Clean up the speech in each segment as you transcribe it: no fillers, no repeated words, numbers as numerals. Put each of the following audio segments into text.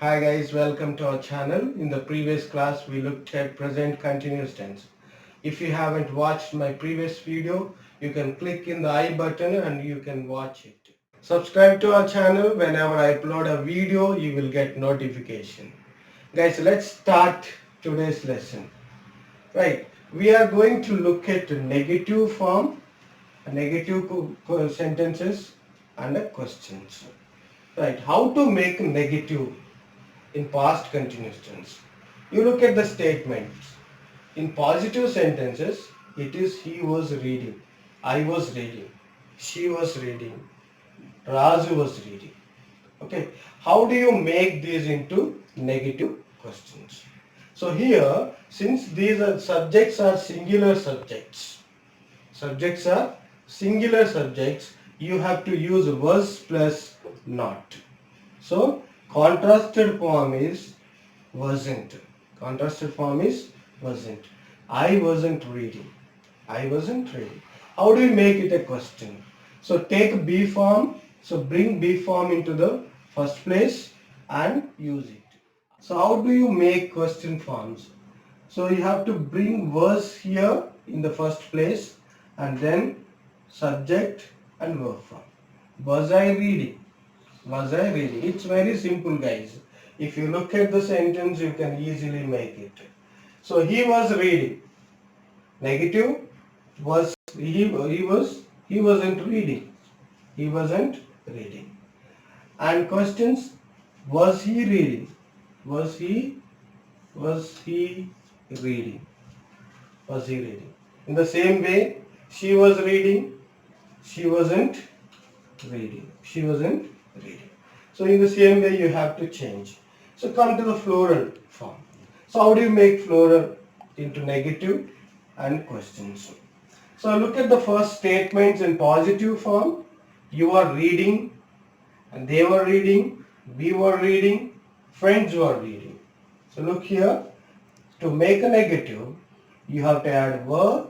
Hi guys, welcome to our channel. In the previous class we looked at present continuous tense. If you haven't watched my previous video, you can click in the I button and you can watch it. Subscribe to our channel. Whenever I upload a video, you will get notification. Guys, let's start today's lesson. Right, we are going to look at negative form, negative sentences and questions. Right, how to make negative in past continuous tense. You look at the statements. In positive sentences, it is he was reading, I was reading, she was reading, Raju was reading. Okay, how do you make these into negative questions? So here, since these are subjects are singular subjects are singular subjects, you have to use was plus not. So contrasted form is wasn't. Contrasted form is wasn't. I wasn't reading. I wasn't reading. How do you make it a question? So take B form. So bring B form into the first place and use it. So how do you make question forms? So you have to bring was here in the first place and then subject and verb form. Was I reading? Was I reading? It's very simple, guys. If you look at the sentence, you can easily make it. So he was reading. Negative was he wasn't reading. He wasn't reading. And questions, was he reading? Was he reading? Was he reading? In the same way, she was reading. She wasn't reading. She wasn't reading. So in the same way you have to change. So come to the floral form. So how do you make floral into negative and questions? So look at the first statements in positive form. You are reading and they were reading, we were reading, friends were reading. So look here, to make a negative, you have to add were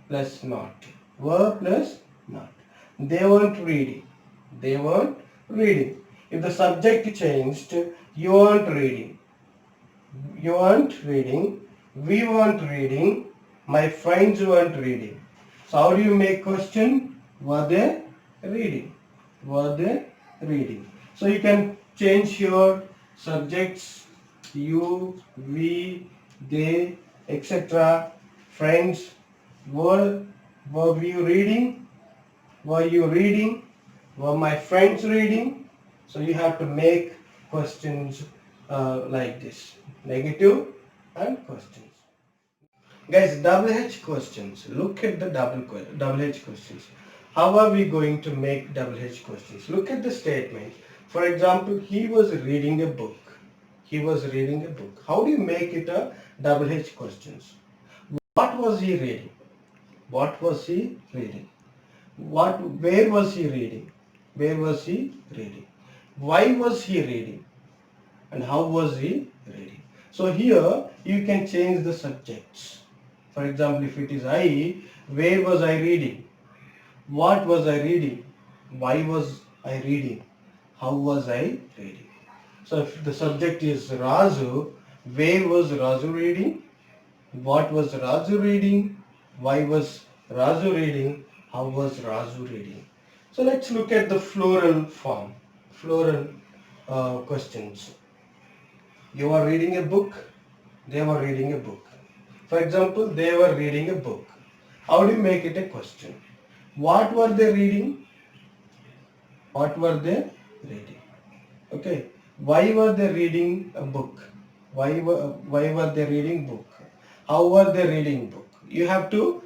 plus not. Were plus not. They weren't reading. They weren't reading. If the subject changed, you weren't reading. You weren't reading. We weren't reading. My friends weren't reading. So how do you make question? Were they reading? Were they reading? So you can change your subjects, you, we, they, etc. Friends. Were you reading? Were you reading? Were my friends reading? So you have to make questions like this. Negative and questions. Guys, double H questions. Look at the double H questions. How are we going to make double H questions? Look at the statement. For example, he was reading a book. He was reading a book. How do you make it a double H questions? What was he reading? What was he reading? Where was he reading? Where was he reading? Why was he reading? And how was he reading? So here you can change the subjects. For example, if it is I, where was I reading? What was I reading? Why was I reading? How was I reading? So if the subject is Raju, where was Raju reading? What was Raju reading? Why was Raju reading? How was Raju reading? So let's look at the floral form, floral questions. You are reading a book, they were reading a book. For example, they were reading a book. How do you make it a question? What were they reading? What were they reading? Okay. Why were they reading a book? Why were they reading book? How were they reading book? You have to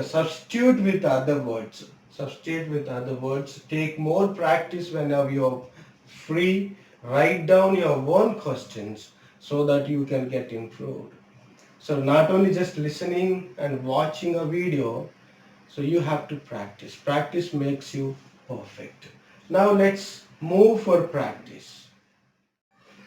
substitute with other words. Substitute with other words. Take more practice whenever you are free. Write down your own questions so that you can get improved. So not only just listening and watching a video, so you have to practice. Practice makes you perfect. Now let's move for practice.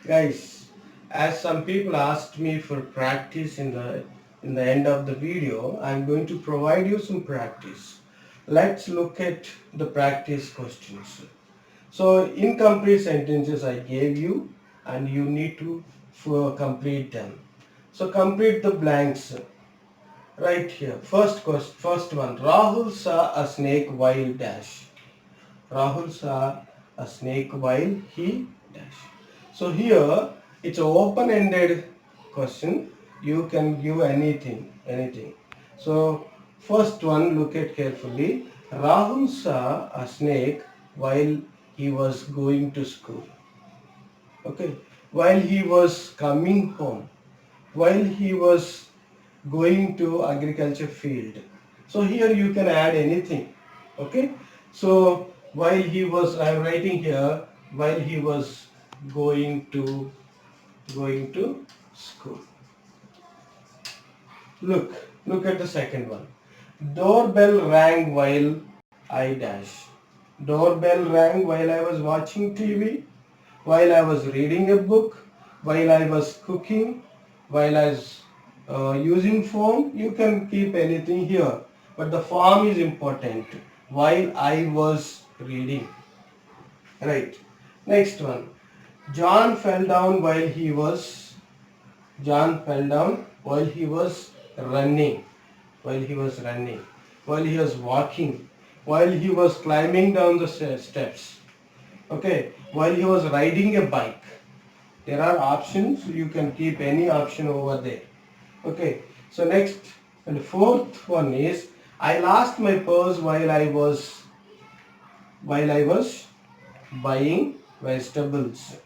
Guys, as some people asked me for practice in the end of the video, I'm going to provide you some practice. Let's look at the practice questions. So incomplete sentences I gave you. and you need to complete them. So complete the blanks right here. First one. Rahul saw a snake while dash. Rahul saw a snake while he dash. So here it's an open-ended question. You can give anything. So first one, look at carefully. Rahul saw a snake while he was going to school. Okay, while he was coming home, while he was going to agriculture field. So here you can add anything. Okay, so while he was, I am writing here, while he was going to school. Look at the second one. Doorbell rang while I dash. Doorbell rang while I was watching TV, while I was reading a book, while I was cooking, while I was using phone. You can keep anything here, but the form is important. While I was reading. Right. Next one. John fell down while he was John fell down while he was running, while he was running, while he was walking, while he was climbing down the steps. Okay, while he was riding a bike. There are options, you can keep any option over there. Okay, so next and fourth one is I lost my purse while I was buying vegetables.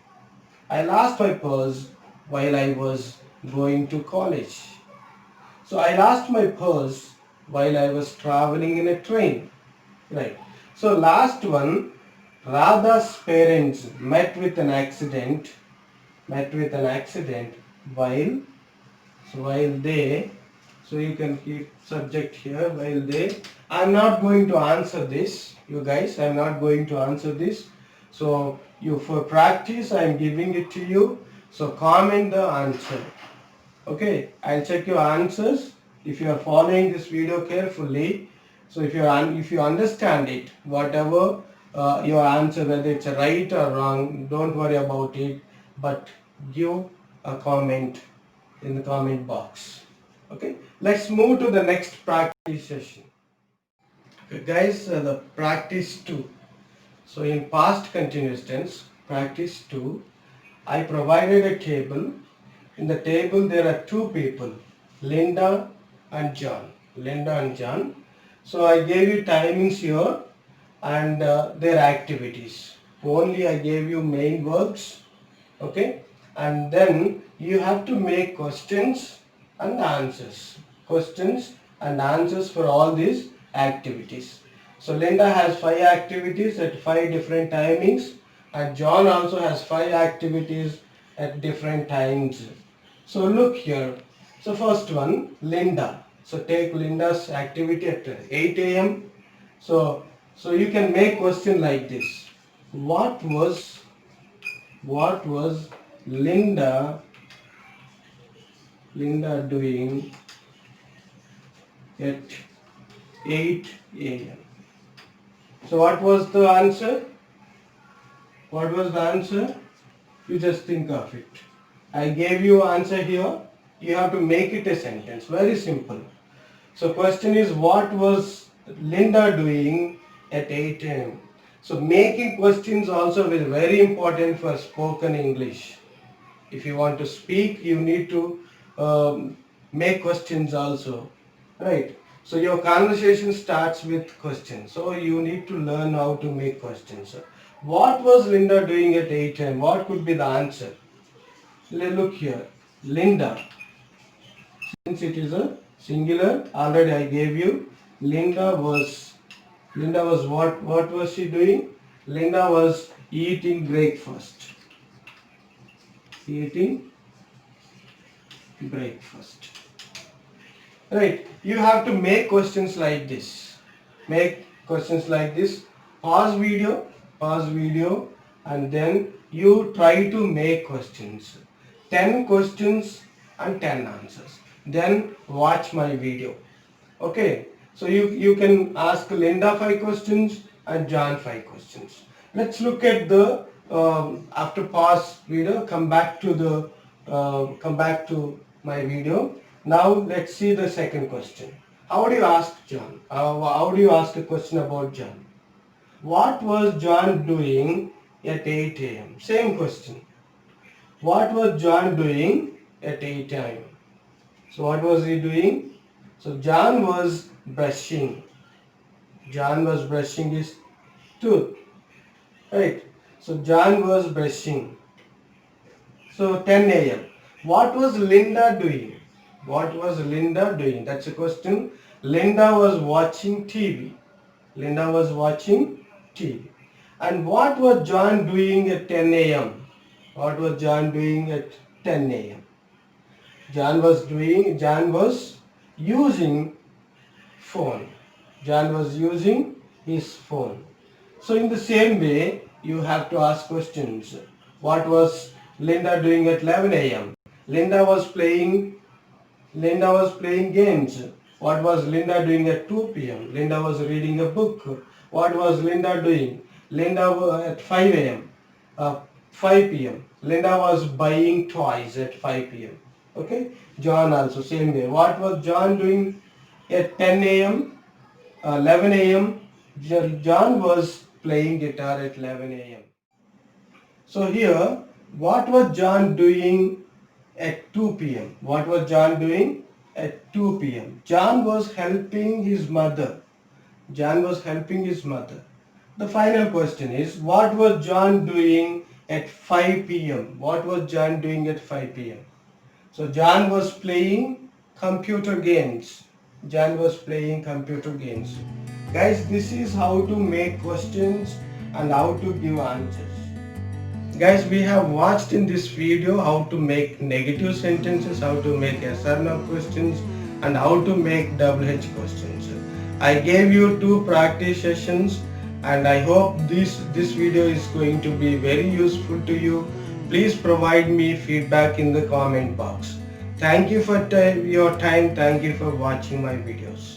I lost my purse while I was going to college. So I lost my purse while I was traveling in a train. Right. So last one, Radha's parents met with an accident while they, so you can keep subject here, while they. I'm not going to answer this, you guys. I'm not going to answer this. So you, for practice, I'm giving it to you. So comment the answer. Okay, I'll check your answers. If you are following this video carefully, so if you understand it, whatever your answer, whether it's right or wrong, don't worry about it, but give a comment in the comment box. Okay, let's move to the next practice session. Okay, guys, the practice 2. So in past continuous tense, practice 2, I provided a table. In the table there are two people, Linda and John. Linda and John. So I gave you timings here and their activities. Only I gave you main verbs. Okay, and then you have to make questions and answers. Questions and answers for all these activities. So Linda has 5 activities at 5 different timings, and John also has 5 activities at different times. So look here. So first one, Linda. So take Linda's activity at 8 a.m. So you can make question like this. What was Linda doing at 8 a.m.? So what was the answer? What was the answer? You just think of it. I gave you answer here. You have to make it a sentence. Very simple. So question is, what was Linda doing at 8 a.m.? So making questions also is very important for spoken English. If you want to speak, you need to make questions also. Right? So your conversation starts with questions. So you need to learn how to make questions. What was Linda doing at 8 a.m.? What could be the answer? Look here. Linda. Since it is a singular, already I gave you. Linda was what was she doing? Linda was eating breakfast. Eating breakfast. Right. You have to make questions like this. Make questions like this. Pause video, and then you try to make questions. 10 questions and 10 answers. Then watch my video. Okay. So you can ask Linda 5 questions and John 5 questions. Let's look at the after past video, come back to my video. Now let's see the second question. How do you ask John? How do you ask a question about John? What was John doing at 8 a.m.? Same question. What was John doing at 8 a.m.? So what was he doing? So John was brushing. John was brushing his tooth. Right. So John was brushing. So 10 a.m. What was Linda doing? What was Linda doing? That's a question. Linda was watching TV. Linda was watching TV. And what was John doing at 10 a.m.? What was John doing at 10 a.m.? John was using phone. John was using his phone. So in the same way, you have to ask questions. What was Linda doing at 11 a.m.? Linda was playing games. What was Linda doing at 2 p.m.? Linda was reading a book. What was Linda doing? At 5 a.m. 5 p.m. Linda was buying toys at 5 p.m. Okay? John also same way. What was John doing at 10 a.m.? 11 a.m. John was playing guitar at 11 a.m. So here, what was John doing at 2 p.m.? What was John doing at 2 p.m.? John was helping his mother. John was helping his mother. The final question is, what was John doing at 5 p.m.? What was John doing at 5 p.m.? So John was playing computer games. John was playing computer games. Guys, this is how to make questions and how to give answers. Guys, we have watched in this video how to make negative sentences, how to make yes or no questions, and how to make WH questions. I gave you 2 practice sessions, and I hope this video is going to be very useful to you. Please provide me feedback in the comment box. Thank you for your time. Thank you for watching my videos.